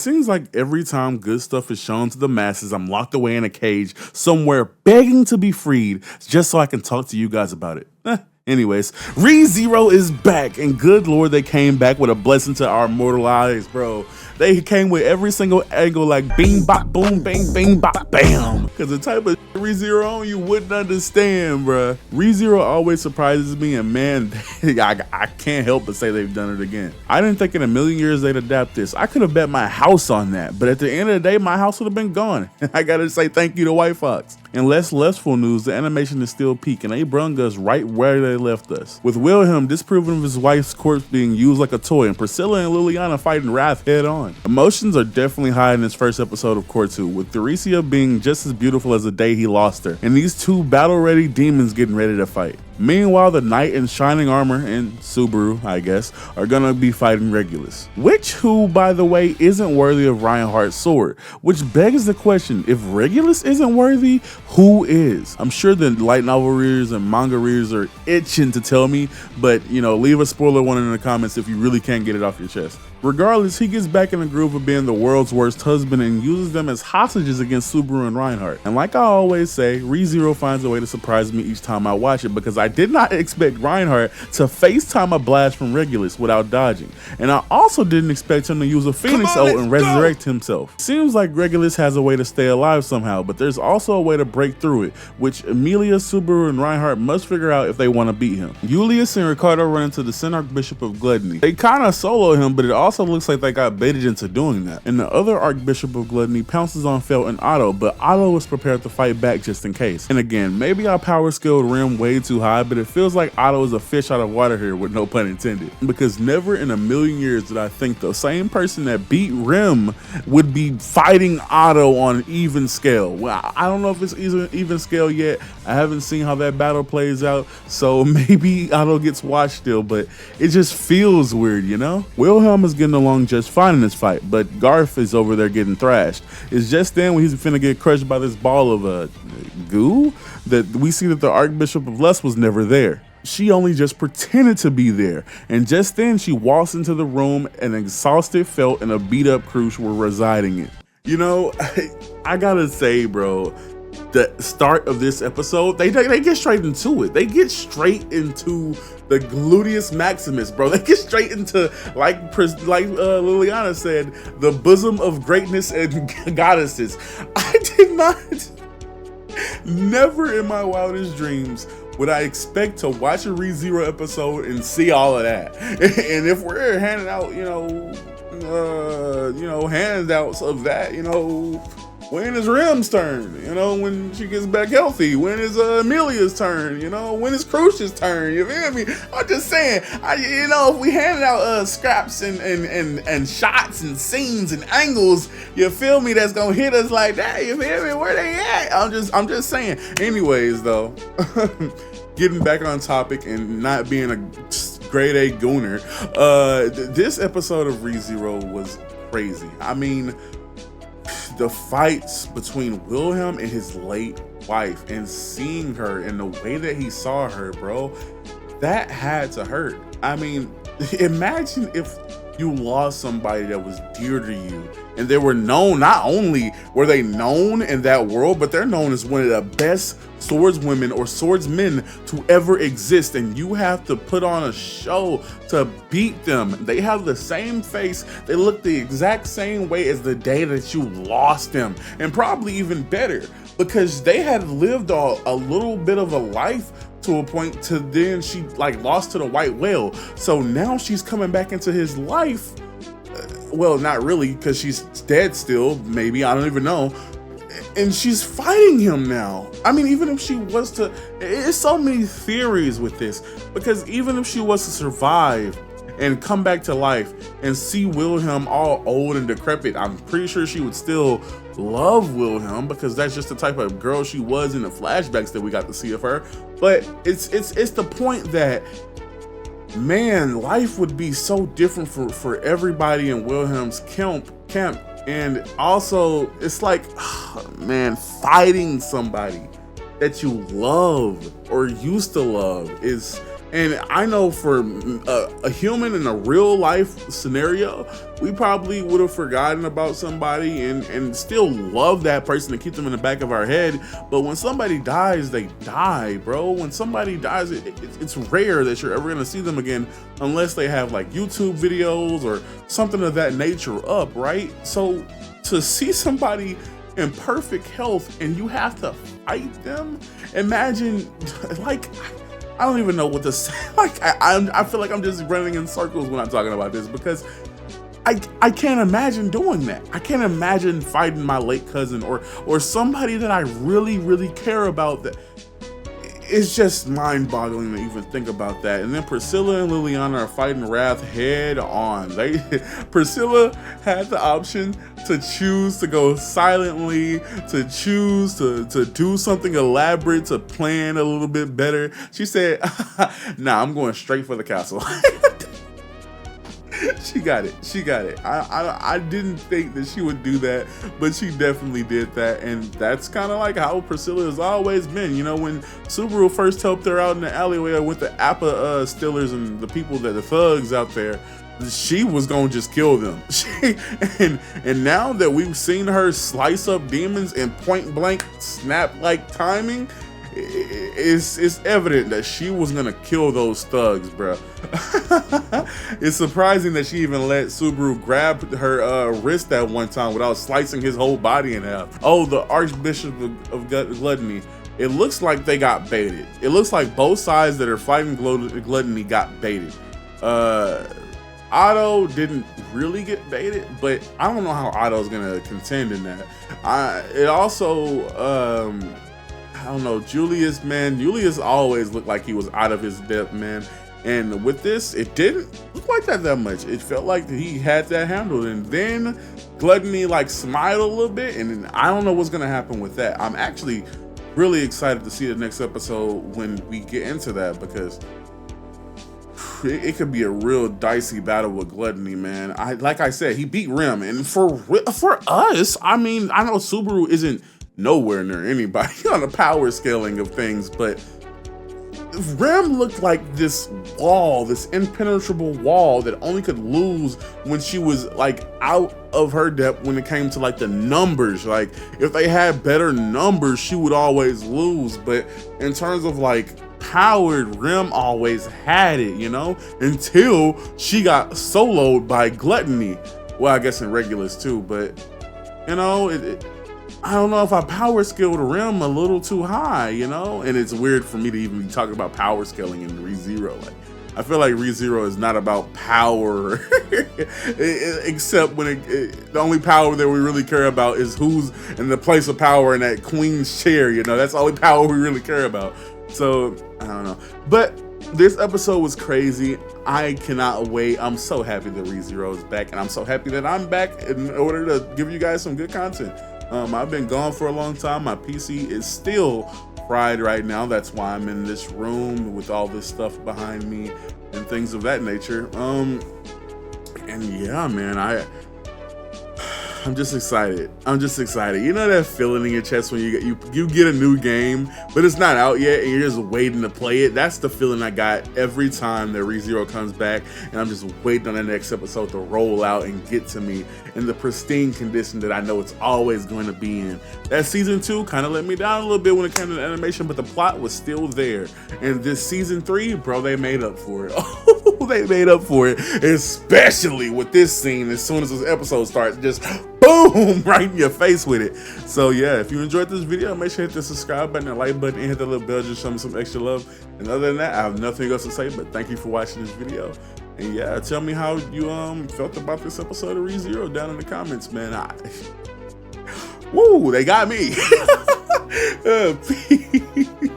seems like every time good stuff is shown to the masses, I'm locked away in a cage somewhere begging to be freed just so I can talk to you guys about it. Anyways, ReZero is back, and good lord, they came back with a blessing to our mortal eyes, bro. They came with every single angle like bing, bop, boom, bang, bing, bop, bam. Because the type of ReZero on you wouldn't understand, bruh. ReZero always surprises me, and man, I can't help but say they've done it again. I didn't think in a million years they'd adapt this. I could have bet my house on that, but at the end of the day, my house would have been gone. I gotta say thank you to White Fox. In less lustful news, the animation is still peak, and they brung us right where they left us. With Wilhelm disproving of his wife's corpse being used like a toy, and Priscilla and Liliana fighting Wrath head on. Emotions are definitely high in this first episode of Core 2, with Theresia being just as beautiful as the day he lost her, and these two battle-ready demons getting ready to fight. Meanwhile, the knight in shining armor, and Subaru, I guess, are gonna be fighting Regulus. Who, by the way, isn't worthy of Reinhardt's sword. Which begs the question, if Regulus isn't worthy, who is? I'm sure the light novel readers and manga readers are itching to tell me, but leave a spoiler warning in the comments if you really can't get it off your chest. Regardless, he gets back in the groove of being the world's worst husband and uses them as hostages against Subaru and Reinhardt. And like I always say, ReZero finds a way to surprise me each time I watch it, because I did not expect Reinhardt to FaceTime a blast from Regulus without dodging. And I also didn't expect him to use a Phoenix ult and resurrect himself. Seems like Regulus has a way to stay alive somehow, but there's also a way to break through it, which Emilia, Subaru, and Reinhardt must figure out if they want to beat him. Julius and Ricardo run into the Sin Archbishop of Gluttony. They kind of solo him, but it also looks like they got baited into doing that. And the other Archbishop of Gluttony pounces on Felt and Otto, but Otto was prepared to fight back just in case. And again, maybe I power skilled Rim way too high, but it feels like Otto is a fish out of water here, with no pun intended. Because never in a million years did I think the same person that beat Rim would be fighting Otto on an even scale. Well, I don't know if it's even scale yet. I haven't seen how that battle plays out, so maybe Otto gets watched still, but it just feels weird, Wilhelm is getting along just fine in this fight, but Garth is over there getting thrashed. It's just then when he's finna get crushed by this ball of goo that we see that the Archbishop of Lust was never there. She only just pretended to be there, and just then she walks into the room and exhausted Felt and a beat up Crush were residing in. I gotta say, bro, the start of this episode, they get straight into it. They get straight into the gluteus maximus, bro. They get straight into, like Liliana said, the bosom of greatness and goddesses. I did not, never in my wildest dreams would I expect to watch a ReZero episode and see all of that. And if we're handing out, handouts of that, when is Rim's turn? When she gets back healthy? When is Amelia's turn? When is Crucia's turn? You feel me? I'm just saying, if we handed out scraps and shots and scenes and angles, you feel me? That's gonna hit us like that. You feel me? Where they at? I'm just saying. Anyways, though, getting back on topic and not being a grade A gooner, this episode of ReZero was crazy. I mean, the fights between Wilhelm and his late wife, and seeing her and the way that he saw her, bro, that had to hurt. I mean, imagine if you lost somebody that was dear to you, and they were known, not only were they known in that world, but they're known as one of the best swordswomen or swordsmen to ever exist, and you have to put on a show to beat them. They have the same face, they look the exact same way as the day that you lost them, and probably even better, because they had lived a little bit of a life to a point to then she lost to the white whale. So now she's coming back into his life. Well, not really, because she's dead still, maybe, I don't even know. And she's fighting him now. I mean, even if she was to, it's so many theories with this, because even if she was to survive and come back to life and see Wilhelm all old and decrepit, I'm pretty sure she would still love Wilhelm, because that's just the type of girl she was in the flashbacks that we got to see of her. But it's the point that, man, life would be so different for everybody in Wilhelm's camp. And also, it's like, man, fighting somebody that you love or used to love is, And I know for a human in a real life scenario, we probably would have forgotten about somebody and still love that person and keep them in the back of our head. But when somebody dies, they die, bro. When somebody dies, it's rare that you're ever gonna see them again unless they have like YouTube videos or something of that nature up, right? So to see somebody in perfect health and you have to fight them, imagine, like, I don't even know what to say. Like, I feel like I'm just running in circles when I'm talking about this because I can't imagine doing that. I can't imagine fighting my late cousin or somebody that I really, really care about. That it's just mind-boggling to even think about that. And then Priscilla and Liliana are fighting Wrath head on. Priscilla had the option to choose to go silently, to choose to do something elaborate, to plan a little bit better. She said, nah, I'm going straight for the castle. She got it. She got it. I didn't think that she would do that, but she definitely did that. And that's kind of like how Priscilla has always been. You know, when Subaru first helped her out in the alleyway with the Appa stealers and the people, the thugs out there, she was gonna just kill them. And now that we've seen her slice up demons in point blank snap like timing, it's evident that she was gonna kill those thugs, bro. It's surprising that she even let Subaru grab her wrist at one time without slicing his whole body in half. Oh, the Archbishop of Gluttony. It looks like they got baited. It looks like both sides that are fighting Gluttony got baited. Otto didn't really get baited, but I don't know how Otto's gonna contend in that. It also, I don't know, Julius, man. Julius always looked like he was out of his depth, man. And with this, it didn't look like that much. It felt like he had that handled. And then Gluttony like smiled a little bit, and I don't know what's gonna happen with that. I'm actually really excited to see the next episode when we get into that, because it could be a real dicey battle with Gluttony, man. Like I said, he beat Rem, and for us, I mean, I know Subaru isn't nowhere near anybody on the power scaling of things, but Rem looked like this wall, this impenetrable wall that only could lose when she was like out of her depth when it came to like the numbers. Like if they had better numbers, she would always lose. But in terms of like powered, Rem always had it, you know, until she got soloed by Gluttony. Well, I guess in Regulus too, but you know, I don't know if I power scaled Rem a little too high, you know? And it's weird for me to even be talking about power scaling in ReZero. Like, I feel like ReZero is not about power, except when the only power that we really care about is who's in the place of power in that queen's chair, you know? That's the only power we really care about. So, I don't know. But this episode was crazy. I cannot wait. I'm so happy that ReZero is back, and I'm so happy that I'm back in order to give you guys some good content. I've been gone for a long time. My PC is still fried right now. That's why I'm in this room with all this stuff behind me and things of that nature. And yeah, man, I'm just excited. I'm just excited. You know that feeling in your chest when you get a new game, but it's not out yet and you're just waiting to play it? That's the feeling I got every time that ReZero comes back, and I'm just waiting on the next episode to roll out and get to me in the pristine condition that I know it's always going to be in. That season 2 kind of let me down a little bit when it came to the animation, but the plot was still there. And this season 3, bro, they made up for it. Oh, they made up for it, especially with this scene. As soon as this episode starts, just boom, right in your face with it. So yeah, if you enjoyed this video, make sure you hit the subscribe button and like button and hit the little bell just to show me some extra love. And other than that, I have nothing else to say, but thank you for watching this video. And yeah, tell me how you felt about this episode of ReZero down in the comments, man. Woo, they got me. Peace.